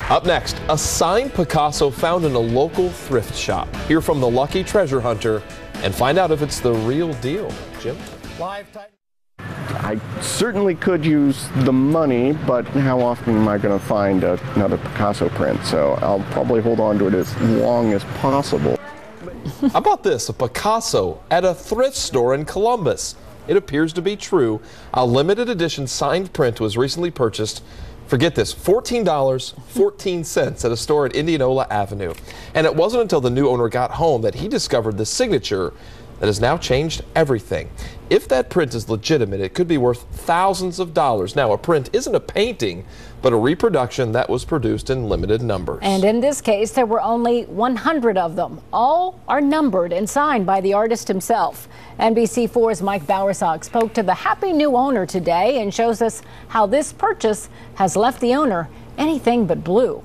Up next, a signed Picasso found in a local thrift shop. Hear from the lucky treasure hunter and find out if it's the real deal. Jim? I certainly could use the money, but how often am I going to find another Picasso print? So I'll probably hold on to it as long as possible. How about this? A Picasso at a thrift store in Columbus. It appears to be true. A limited edition signed print was recently purchased. Forget this, $14.14 at a store at Indianola Avenue. And it wasn't until the new owner got home that he discovered the signature that has now changed everything. If that print is legitimate, it could be worth thousands of dollars. Now, a print isn't a painting, but a reproduction that was produced in limited numbers. And in this case, there were only 100 of them. All are numbered and signed by the artist himself. NBC4's Mike Bowersock spoke to the happy new owner today and shows us how this purchase has left the owner anything but blue.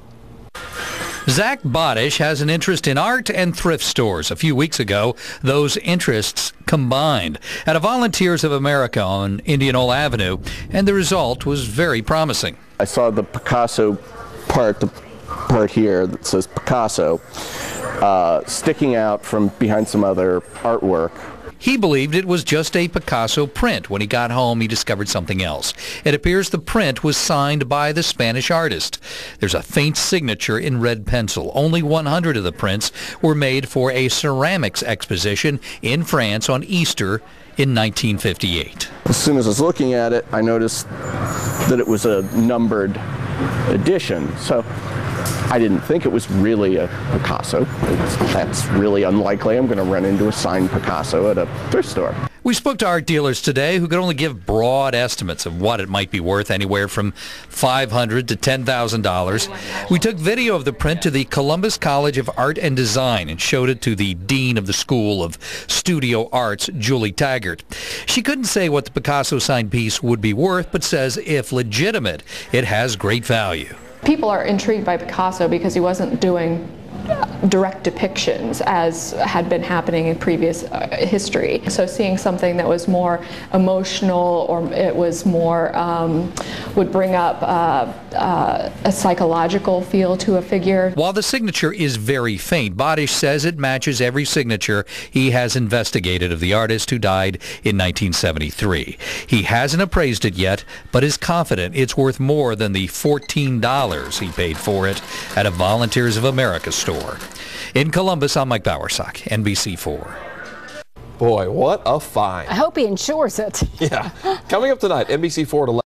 Zach Bodish has an interest in art and thrift stores. A few weeks ago, those interests combined at a Volunteers of America on Indianola Avenue, and the result was very promising. I saw the Picasso part, the part here that says Picasso, sticking out from behind some other artwork. He believed it was just a Picasso print. When he got home, he discovered something else. It appears the print was signed by the Spanish artist. There's a faint signature in red pencil. Only 100 of the prints were made for a ceramics exposition in France on Easter in 1958. As soon as I was looking at it, I noticed that it was a numbered edition. So I didn't think it was really a Picasso. That's really unlikely. I'm going to run into a signed Picasso at a thrift store. We spoke to art dealers today who could only give broad estimates of what it might be worth, anywhere from $500 to $10,000. We took video of the print to the Columbus College of Art and Design and showed it to the Dean of the School of Studio Arts, Julie Taggart. She couldn't say what the Picasso signed piece would be worth, but says if legitimate, it has great value. People are intrigued by Picasso because he wasn't doing direct depictions as had been happening in previous history. So seeing something that was more emotional, or it was more, would bring up a psychological feel to a figure. While the signature is very faint, Bodish says it matches every signature he has investigated of the artist who died in 1973. He hasn't appraised it yet, but is confident it's worth more than the $14 he paid for it at a Volunteers of America store. In Columbus, I'm Mike Bowersock, NBC4. Boy, what a find. I hope he insures it. Yeah. Coming up tonight, NBC4 at 11.